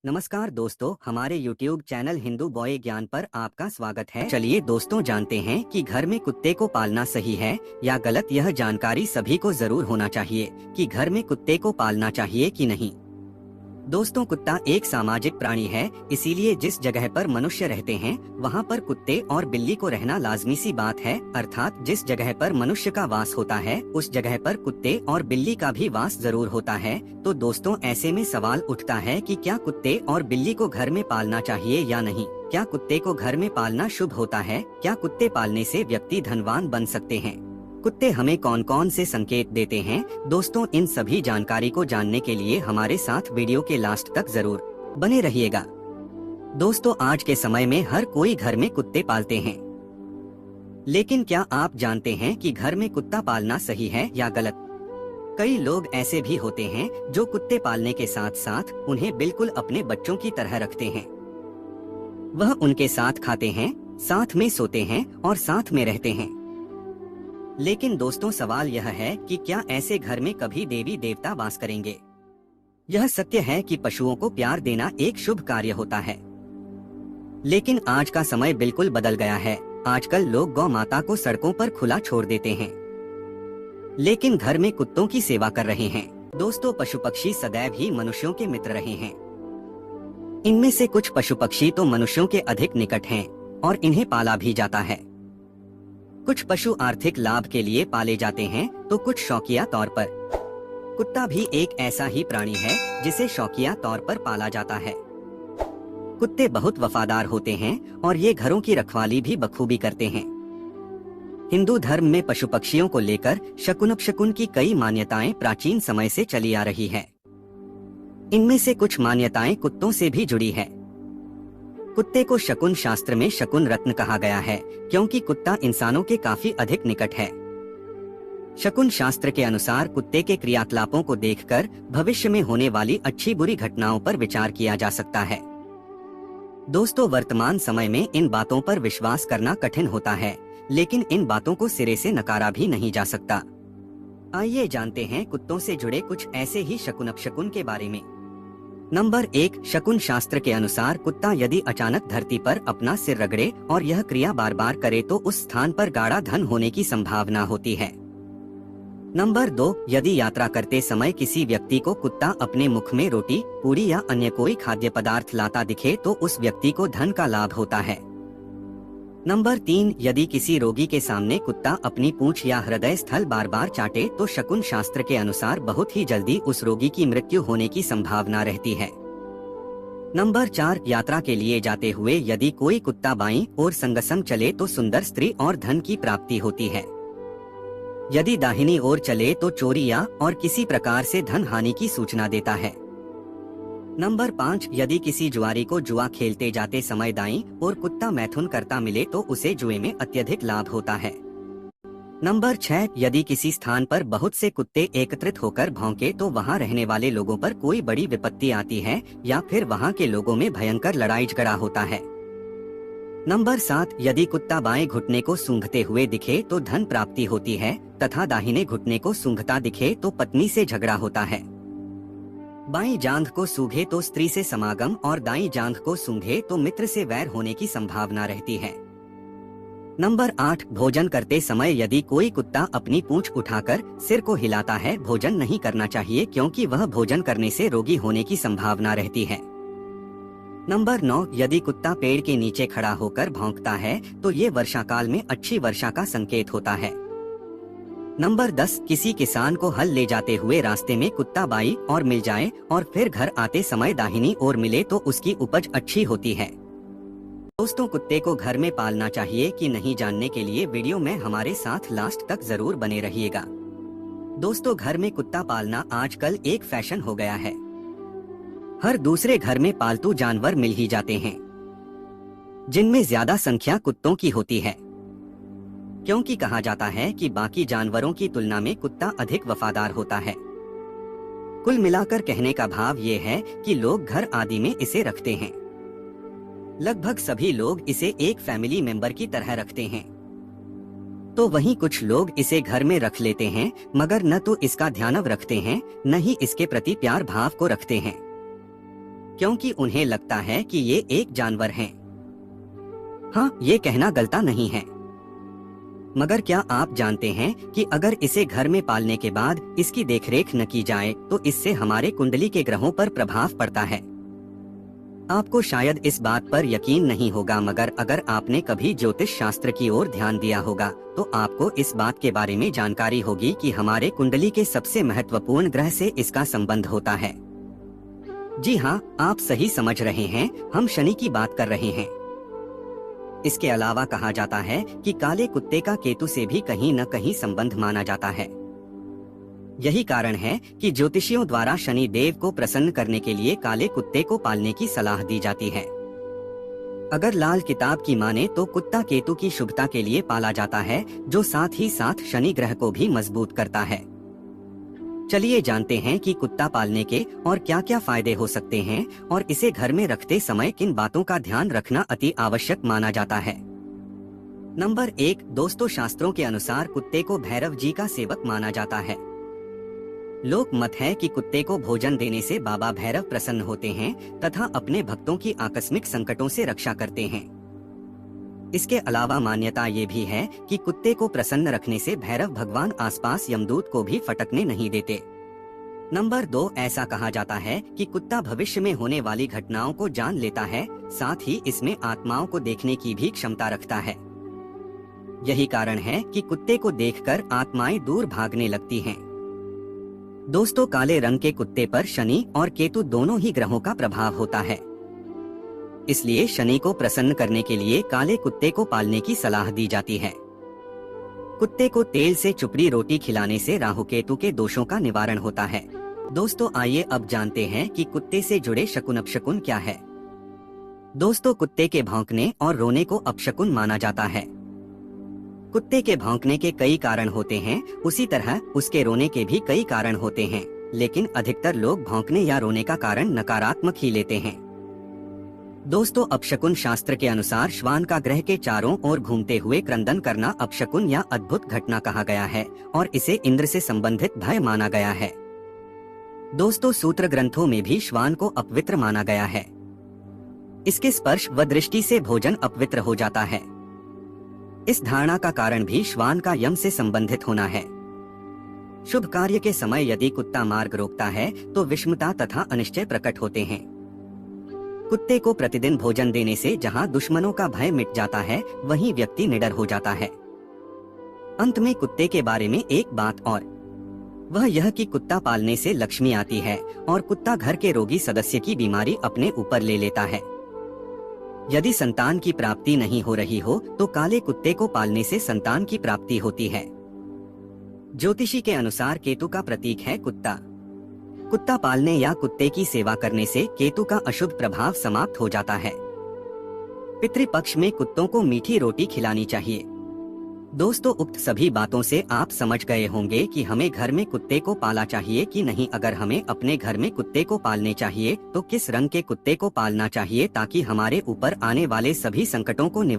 नमस्कार दोस्तों, हमारे YouTube चैनल हिंदू बॉय ज्ञान पर आपका स्वागत है। चलिए दोस्तों जानते हैं कि घर में कुत्ते को पालना सही है या गलत। यह जानकारी सभी को जरूर होना चाहिए कि घर में कुत्ते को पालना चाहिए कि नहीं। दोस्तों, कुत्ता एक सामाजिक प्राणी है, इसीलिए जिस जगह पर मनुष्य रहते हैं वहाँ पर कुत्ते और बिल्ली को रहना लाजमी सी बात है। अर्थात जिस जगह पर मनुष्य का वास होता है उस जगह पर कुत्ते और बिल्ली का भी वास जरूर होता है। तो दोस्तों, ऐसे में सवाल उठता है कि क्या कुत्ते और बिल्ली को घर में पालना चाहिए या नहीं। क्या कुत्ते को घर में पालना शुभ होता है? क्या कुत्ते पालने से व्यक्ति धनवान बन सकते हैं? कुत्ते हमें कौन कौन से संकेत देते हैं? दोस्तों, इन सभी जानकारी को जानने के लिए हमारे साथ वीडियो के लास्ट तक जरूर बने रहिएगा। दोस्तों, आज के समय में हर कोई घर में कुत्ते पालते हैं, लेकिन क्या आप जानते हैं कि घर में कुत्ता पालना सही है या गलत? कई लोग ऐसे भी होते हैं जो कुत्ते पालने के साथ साथ उन्हें बिल्कुल अपने बच्चों की तरह रखते हैं। वह उनके साथ खाते हैं, साथ में सोते हैं और साथ में रहते हैं। लेकिन दोस्तों, सवाल यह है कि क्या ऐसे घर में कभी देवी देवता वास करेंगे? यह सत्य है कि पशुओं को प्यार देना एक शुभ कार्य होता है, लेकिन आज का समय बिल्कुल बदल गया है। आजकल लोग गौ माता को सड़कों पर खुला छोड़ देते हैं, लेकिन घर में कुत्तों की सेवा कर रहे हैं। दोस्तों, पशु पक्षी सदैव ही मनुष्यों के मित्र रहे हैं। इनमें से कुछ पशु पक्षी तो मनुष्यों के अधिक निकट हैं और इन्हें पाला भी जाता है। कुछ पशु आर्थिक लाभ के लिए पाले जाते हैं तो कुछ शौकिया तौर पर। कुत्ता भी एक ऐसा ही प्राणी है जिसे शौकिया तौर पर पाला जाता है। कुत्ते बहुत वफादार होते हैं और ये घरों की रखवाली भी बखूबी करते हैं। हिंदू धर्म में पशु पक्षियों को लेकर शकुन की कई मान्यताएं प्राचीन समय से चली आ रही है। इनमें से कुछ मान्यताएं कुत्तों से भी जुड़ी है। कुत्ते को शकुन शास्त्र में शकुन रत्न कहा गया है, क्योंकि कुत्ता इंसानों के काफी अधिक निकट है। शकुन शास्त्र के अनुसार कुत्ते के क्रियाकलापों को देखकर भविष्य में होने वाली अच्छी बुरी घटनाओं पर विचार किया जा सकता है। दोस्तों, वर्तमान समय में इन बातों पर विश्वास करना कठिन होता है, लेकिन इन बातों को सिरे से नकारा भी नहीं जा सकता। आइए जानते हैं कुत्तों से जुड़े कुछ ऐसे ही शकुन के बारे में। नंबर 1, शकुन शास्त्र के अनुसार कुत्ता यदि अचानक धरती पर अपना सिर रगड़े और यह क्रिया बार बार करे तो उस स्थान पर गाढ़ा धन होने की संभावना होती है। नंबर 2, यदि यात्रा करते समय किसी व्यक्ति को कुत्ता अपने मुख में रोटी, पूरी या अन्य कोई खाद्य पदार्थ लाता दिखे तो उस व्यक्ति को धन का लाभ होता है। नंबर 3, यदि किसी रोगी के सामने कुत्ता अपनी पूंछ या हृदय स्थल बार बार चाटे तो शकुन शास्त्र के अनुसार बहुत ही जल्दी उस रोगी की मृत्यु होने की संभावना रहती है। नंबर 4, यात्रा के लिए जाते हुए यदि कोई कुत्ता बाईं ओर संगसंग चले तो सुंदर स्त्री और धन की प्राप्ति होती है। यदि दाहिनी ओर चले तो चोरी या और किसी प्रकार से धन हानि की सूचना देता है। नंबर 5, यदि किसी जुआरी को जुआ खेलते जाते समय दाईं और कुत्ता मैथुन करता मिले तो उसे जुए में अत्यधिक लाभ होता है। नंबर 6, यदि किसी स्थान पर बहुत से कुत्ते एकत्रित होकर भौंके तो वहां रहने वाले लोगों पर कोई बड़ी विपत्ति आती है या फिर वहां के लोगों में भयंकर लड़ाई झगड़ा होता है। नंबर 7, यदि कुत्ता बाएं घुटने को सूंघते हुए दिखे तो धन प्राप्ति होती है तथा दाहिने घुटने को सूंघता दिखे तो पत्नी से झगड़ा होता है। बाईं जांघ को सूंघे तो स्त्री से समागम और दाईं जांघ को सूंघे तो मित्र से वैर होने की संभावना रहती है। नंबर 8, भोजन करते समय यदि कोई कुत्ता अपनी पूंछ उठाकर सिर को हिलाता है, भोजन नहीं करना चाहिए क्योंकि वह भोजन करने से रोगी होने की संभावना रहती है। नंबर 9, यदि कुत्ता पेड़ के नीचे खड़ा होकर भौंकता है तो ये वर्षा काल में अच्छी वर्षा का संकेत होता है। नंबर 10, किसी किसान को हल ले जाते हुए रास्ते में कुत्ता बाईं ओर मिल जाए और फिर घर आते समय दाहिनी ओर मिले तो उसकी उपज अच्छी होती है। दोस्तों, कुत्ते को घर में पालना चाहिए कि नहीं जानने के लिए वीडियो में हमारे साथ लास्ट तक जरूर बने रहिएगा। दोस्तों, घर में कुत्ता पालना आजकल एक फैशन हो गया है। हर दूसरे घर में पालतू जानवर मिल ही जाते हैं, जिनमें ज्यादा संख्या कुत्तों की होती है, क्योंकि कहा जाता है कि बाकी जानवरों की तुलना में कुत्ता अधिक वफादार होता है। कुल मिलाकर कहने का भाव ये है कि लोग घर आदि में इसे रखते हैं। लगभग सभी लोग इसे एक फैमिली मेंबर की तरह रखते हैं। तो वहीं कुछ लोग इसे घर में रख लेते हैं मगर न तो इसका ध्यान रखते हैं न ही इसके प्रति प्यार भाव को रखते हैं। क्योंकि उन्हें लगता है कि ये एक जानवर हैं। हाँ, ये कहना गलत नहीं है, मगर क्या आप जानते हैं कि अगर इसे घर में पालने के बाद इसकी देखरेख न की जाए तो इससे हमारे कुंडली के ग्रहों पर प्रभाव पड़ता है। आपको शायद इस बात पर यकीन नहीं होगा, मगर अगर आपने कभी ज्योतिष शास्त्र की ओर ध्यान दिया होगा तो आपको इस बात के बारे में जानकारी होगी कि हमारे कुंडली के सबसे महत्वपूर्ण ग्रह से इसका संबंध होता है। जी हाँ, आप सही समझ रहे हैं, हम शनि की बात कर रहे हैं। इसके अलावा कहा जाता है कि काले कुत्ते का केतु से भी कहीं न कहीं संबंध माना जाता है। यही कारण है कि ज्योतिषियों द्वारा शनि देव को प्रसन्न करने के लिए काले कुत्ते को पालने की सलाह दी जाती है। अगर लाल किताब की माने तो कुत्ता केतु की शुभता के लिए पाला जाता है, जो साथ ही साथ शनि ग्रह को भी मजबूत करता है। चलिए जानते हैं कि कुत्ता पालने के और क्या क्या फायदे हो सकते हैं और इसे घर में रखते समय किन बातों का ध्यान रखना अति आवश्यक माना जाता है। नंबर 1, दोस्तों, शास्त्रों के अनुसार कुत्ते को भैरव जी का सेवक माना जाता है। लोक मत है कि कुत्ते को भोजन देने से बाबा भैरव प्रसन्न होते हैं तथा अपने भक्तों की आकस्मिक संकटों से रक्षा करते हैं। इसके अलावा मान्यता ये भी है कि कुत्ते को प्रसन्न रखने से भैरव भगवान आसपास यमदूत को भी फटकने नहीं देते। नंबर 2, ऐसा कहा जाता है कि कुत्ता भविष्य में होने वाली घटनाओं को जान लेता है, साथ ही इसमें आत्माओं को देखने की भी क्षमता रखता है। यही कारण है कि कुत्ते को देखकर आत्माएं दूर भागने लगती हैं। दोस्तों, काले रंग के कुत्ते पर शनि और केतु दोनों ही ग्रहों का प्रभाव होता है, इसलिए शनि को प्रसन्न करने के लिए काले कुत्ते को पालने की सलाह दी जाती है। कुत्ते को तेल से चुपड़ी रोटी खिलाने से राहु केतु के दोषों का निवारण होता है। दोस्तों, आइए अब जानते हैं कि कुत्ते से जुड़े शकुन अपशकुन क्या है। दोस्तों, कुत्ते के भौंकने और रोने को अपशकुन माना जाता है। कुत्ते के भौंकने के कई कारण होते हैं, उसी तरह उसके रोने के भी कई कारण होते हैं, लेकिन अधिकतर लोग भौंकने या रोने का कारण नकारात्मक ही लेते हैं। दोस्तों, अपशकुन शास्त्र के अनुसार श्वान का ग्रह के चारों ओर घूमते हुए क्रंदन करना अपशकुन या अद्भुत घटना कहा गया है और इसे इंद्र से संबंधित भय माना गया है। दोस्तों, सूत्र ग्रंथों में भी श्वान को अपवित्र माना गया है। इसके स्पर्श व दृष्टि से भोजन अपवित्र हो जाता है। इस धारणा का कारण भी श्वान का यम से संबंधित होना है। शुभ कार्य के समय यदि कुत्ता मार्ग रोकता है तो विषमता तथा अनिश्चय प्रकट होते हैं। कुत्ते को प्रतिदिन भोजन देने से जहां दुश्मनों का भय मिट जाता है, वहीं व्यक्ति निडर हो जाता है। अंत में कुत्ते के बारे में एक बात और, वह यह कि कुत्ता पालने से लक्ष्मी आती है और कुत्ता घर के रोगी सदस्य की बीमारी अपने ऊपर ले लेता है। यदि संतान की प्राप्ति नहीं हो रही हो तो काले कुत्ते को पालने से संतान की प्राप्ति होती है। ज्योतिषी के अनुसार केतु का प्रतीक है कुत्ता। कुत्ता पालने या कुत्ते की सेवा करने से केतु का अशुभ प्रभाव समाप्त हो जाता है। पितृपक्ष में कुत्तों को मीठी रोटी खिलानी चाहिए। दोस्तों, उक्त सभी बातों से आप समझ गए होंगे कि हमें घर में कुत्ते को पाला चाहिए कि नहीं। अगर हमें अपने घर में कुत्ते को पालने चाहिए तो किस रंग के कुत्ते को पालना चाहिए ताकि हमारे ऊपर आने वाले सभी संकटों को निवारण